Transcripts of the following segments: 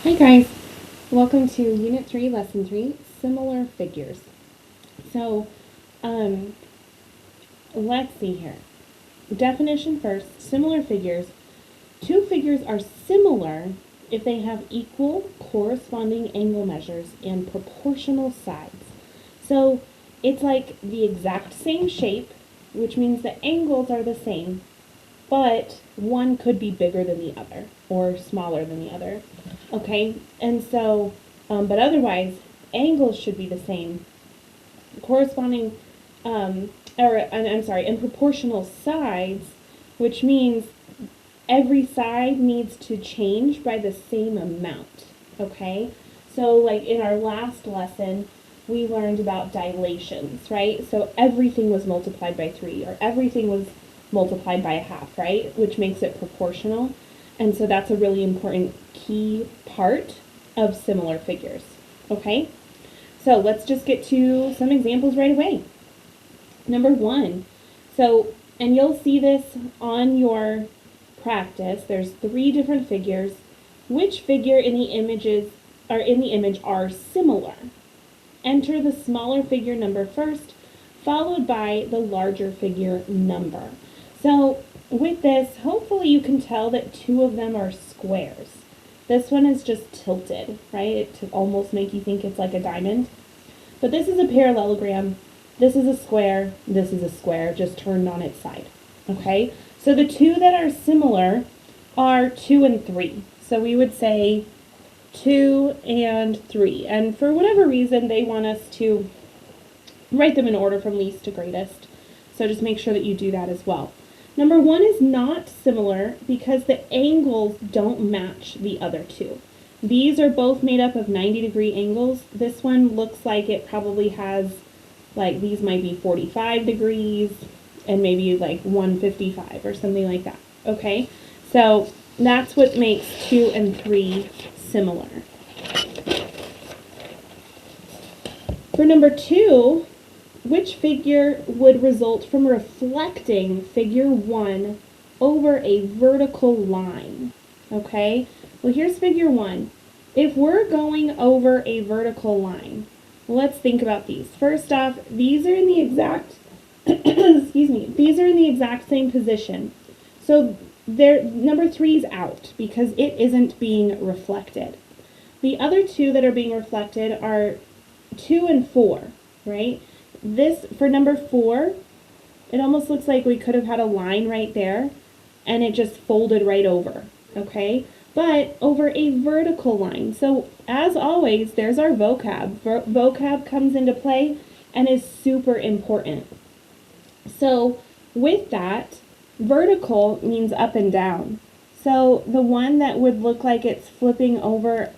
Hi guys, welcome to Unit 3, Lesson 3, Similar Figures. So, um, let's see here. Definition first, similar figures. Two figures are similar if they have equal corresponding angle measures and proportional sides. So, it's like the exact same shape, which means the angles are the same, but one could be bigger than the other or smaller than the other. Okay, and so, but otherwise, angles should be the same. Corresponding, I'm sorry, and proportional sides, which means every side needs to change by the same amount. Okay, so like in our last lesson, we learned about dilations, right? So everything was multiplied by 3, or everything was multiplied by a half, right? Which makes it proportional. And so that's a really important key part of similar figures. Okay? So let's just get to some examples right away. Number 1. So, and you'll see this on your practice. There's 3 different figures. Which figure in the image are similar? Enter the smaller figure number first, followed by the larger figure number. So with this, hopefully you can tell that 2 of them are squares. This one is just tilted, right? To almost make you think it's like a diamond. But this is a parallelogram. This is a square. This is a square, just turned on its side. Okay? So the 2 that are similar are 2 and 3. So we would say 2 and 3. And for whatever reason, they want us to write them in order from least to greatest. So just make sure that you do that as well. Number 1 is not similar because the angles don't match the other 2. These are both made up of 90-degree angles. This one looks like it probably has, like, these might be 45 degrees and maybe like 155 or something like that. Okay? So that's what makes 2 and 3 similar. For number 2, which figure would result from reflecting figure 1 over a vertical line? Okay, well here's figure 1. If we're going over a vertical line, let's think about these. First off, these are in the exact, excuse me, these are in the exact same position. So number 3 is out because it isn't being reflected. The other 2 that are being reflected are 2 and 4, right? This, for number 4, it almost looks like we could have had a line right there and it just folded right over, okay? But over a vertical line. So as always, there's our vocab. Vocab comes into play and is super important. So with that, vertical means up and down. So the one that would look like it's flipping over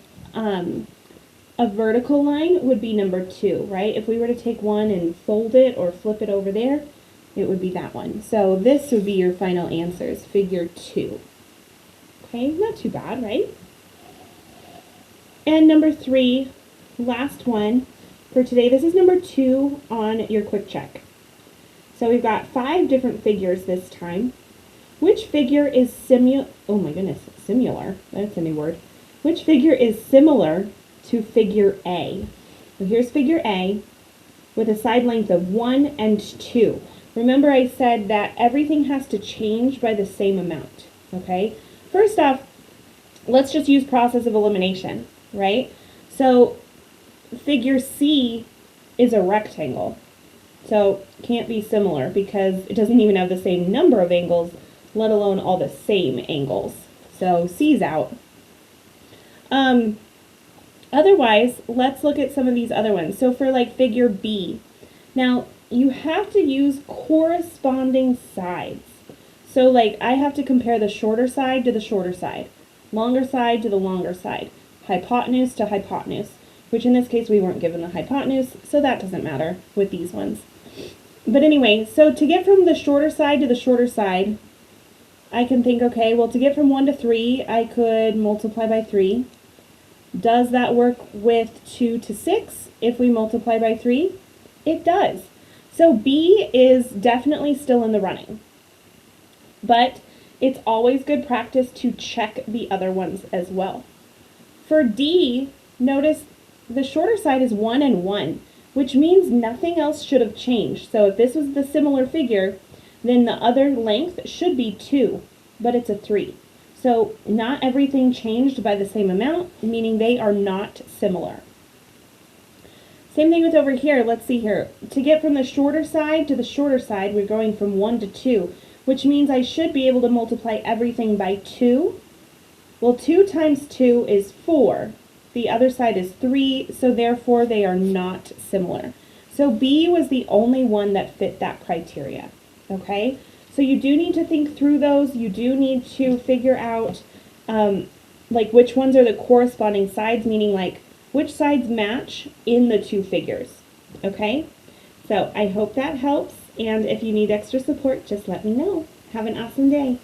a vertical line would be number 2, right? If we were to take one and fold it or flip it over there, it would be that one. So this would be your final answers, figure 2. Okay, not too bad, right? And number 3, last one for today. This is number 2 on your quick check. So we've got 5 different figures this time. Which figure is similar? That's a new word. Which figure is similar to figure A? So here's figure A with a side length of 1 and 2. Remember I said that everything has to change by the same amount, okay? First off, let's just use process of elimination, right? So figure C is a rectangle, so can't be similar because it doesn't even have the same number of angles, let alone all the same angles. So C's out. Otherwise, let's look at some of these other ones. So for like figure B, now you have to use corresponding sides. So like I have to compare the shorter side to the shorter side, longer side to the longer side, hypotenuse to hypotenuse, which in this case we weren't given the hypotenuse, so that doesn't matter with these ones. But anyway, so to get from the shorter side to the shorter side, I can think, okay, well to get from 1 to 3, I could multiply by 3. Does that work with 2 to 6 if we multiply by 3? It does. So B is definitely still in the running. But it's always good practice to check the other ones as well. For D, notice the shorter side is 1 and 1, which means nothing else should have changed. So if this was the similar figure, then the other length should be 2, but it's a 3. So not everything changed by the same amount, meaning they are not similar. Same thing with over here. Let's see here. To get from the shorter side to the shorter side, we're going from 1 to 2, which means I should be able to multiply everything by 2. Well, 2 times 2 is 4. The other side is 3, so therefore they are not similar. So B was the only one that fit that criteria. Okay? So you do need to think through those. You do need to figure out like which ones are the corresponding sides, meaning like which sides match in the two figures. Okay? So I hope that helps, and if you need extra support, just let me know. Have an awesome day.